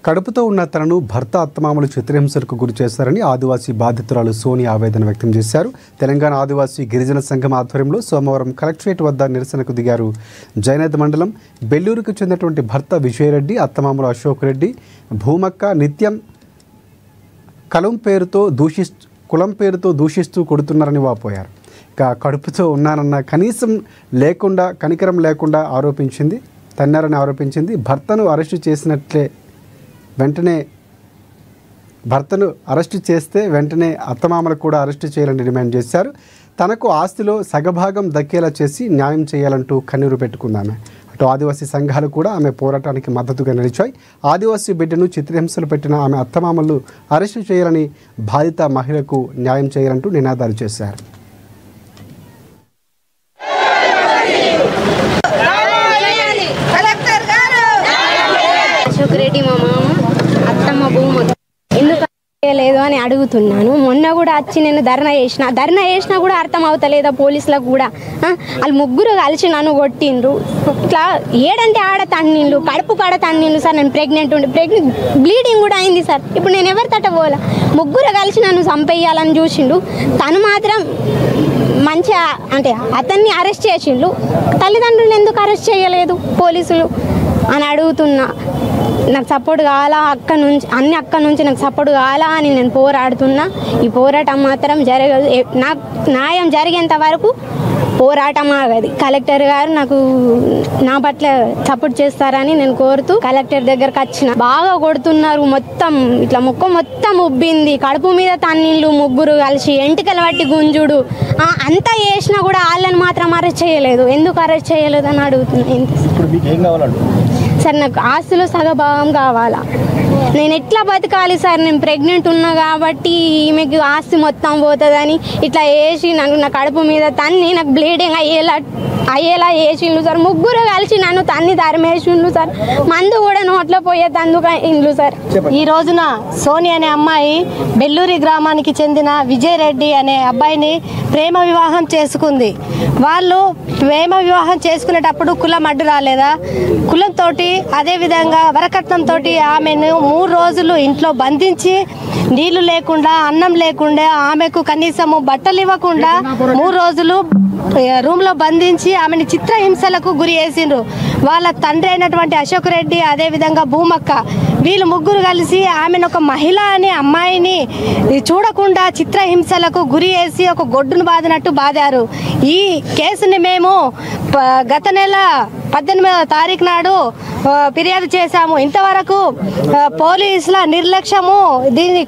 కడుపుతో ఉన్న తనను భర్త అత్తమామలు చిత్రహింసలకు గురి చేశారని ఆదివాసీ బాధితురాలు సోని ఆవేదన వ్యక్తం చేశారు. తెలంగాణ ఆదివాసీ గిరిజన సంఘం ఆధ్వర్యంలో సోమవారం కలెక్టరేట్ వద్ద నిరసనకు దిగారు. జైనద్ మండలం బెల్లూరుకు చెందినటువంటి భర్త విజయరెడ్డి, అత్తమామలు అశోక్ రెడ్డి, భూమక్క నిత్యం కులం పేరుతో దూషిస్తూ కొడుతున్నారని వాపోయారు. ఇక కడుపుతో ఉన్నానన్న కనికరం లేకుండా తన్నారని ఆరోపించింది. భర్తను అరెస్టు చేస్తే వెంటనే అత్తమామలు కూడా అరెస్టు చేయాలని డిమాండ్ చేశారు. తనకు ఆస్తిలో సగభాగం దక్కేలా చేసి న్యాయం చేయాలంటూ కన్నీరు పెట్టుకుందామె. అటు ఆదివాసీ సంఘాలు కూడా ఆమె పోరాటానికి మద్దతుగా నిలిచాయి. ఆదివాసీ బిడ్డను చిత్రహింసలు పెట్టిన ఆమె అత్తమామలు అరెస్టు చేయాలని, బాధిత మహిళకు న్యాయం చేయాలంటూ నినాదాలు చేశారు. రెడ్డి మా మామ అత్తమ్మ భూమి ఎందుకు లేదు అని అడుగుతున్నాను. మొన్న కూడా వచ్చి నేను ధర్నా చేసినా కూడా అర్థం అవుతలేదా పోలీసులకు కూడా? వాళ్ళు ముగ్గురు కలిసి నన్ను కొట్టిండ్రు. ఇట్లా ఏడంటే ఆడ తన్నిండ్లు, కడుపు కాడ తన్నిండ్లు సార్. నేను ప్రెగ్నెంట్ బ్లీడింగ్ కూడా అయింది సార్. ఇప్పుడు నేను ఎవరి తట పోలా, ముగ్గురు కలిసి నన్ను చంపేయాలని చూసిండు. తను మాత్రం మంచిగా అంటే అతన్ని అరెస్ట్ చేసిండు. తల్లిదండ్రులు ఎందుకు అరెస్ట్ చేయలేదు పోలీసులు అని అడుగుతున్నా. నాకు సపోర్ట్ కావాలా, అక్క నుంచి నాకు సపోర్ట్ కావాలా అని నేను పోరాడుతున్నా. ఈ పోరాటం మాత్రం జరగదు. నాకు న్యాయం జరిగేంత వరకు పోరాటం ఆగది. కలెక్టర్ గారు నా పట్ల సపోర్ట్ చేస్తారని నేను కోరుతూ కలెక్టర్ దగ్గరకు వచ్చిన. బాగా కొడుతున్నారు, మొత్తం ఇట్లా ముక్క మొత్తం ఉబ్బింది, కడుపు మీద తన్నిళ్ళు, ముగ్గురు కలిసి ఎంటికలు పట్టి గుంజుడు అంతా చేసినా కూడా వాళ్ళని మాత్రం అరెస్ట్ చేయలేదు. ఎందుకు అరెస్ట్ చేయలేదు అని అడుగుతున్నా. సార్ నాకు ఆస్తిలో సగభాగం కావాలా. నేను ఎట్లా బతకాలి సార్? నేను ప్రెగ్నెంట్ ఉన్నా కాబట్టి ఈమెకి ఆస్తి మొత్తం పోతుందని ఇట్లా వేసి నా కడుపు మీద తన్ని నాకు బ్లీడింగ్ అయ్యేలా వేసిండ్రు సార్. ముగ్గురు కలిసి నన్ను తన్ని తరిమేసిండ్రు సార్. మందు కూడా నోట్లో పోయేందుకు ఇండ్లు సార్. ఈ రోజున సోని అనే అమ్మాయి బెల్లూరి గ్రామానికి చెందిన విజయరెడ్డి అనే అబ్బాయిని ప్రేమ వివాహం చేసుకుంది. వాళ్ళు ప్రేమ వివాహం చేసుకునేటప్పుడు కులం అడ్డు రాలేదా? కులంతో అదేవిధంగా వరకట్నంతో ఆమెను 3 రోజులు ఇంట్లో బంధించి నీళ్లు లేకుండా, అన్నం లేకుండా, ఆమెకు కనీసము బట్టలు ఇవ్వకుండా 3 రోజులు రూమ్లో బంధించి ఆమెను చిత్రహింసలకు గురి చేసిండ్రు. వాళ్ళ తండ్రి అయినటువంటి అశోక్ రెడ్డి, అదేవిధంగా భూమక్క, వీళ్ళు ముగ్గురు కలిసి ఆమెను ఒక మహిళ అనే అమ్మాయిని చూడకుండా చిత్రహింసలకు గురి చేసి ఒక గొడ్డును బాదినట్టు బాదారు. ఈ కేసుని మేము గత నెల 18వ తారీఖు నాడు ఫిర్యాదు చేశాము. ఇంతవరకు పోలీసుల నిర్లక్ష్యము దీన్ని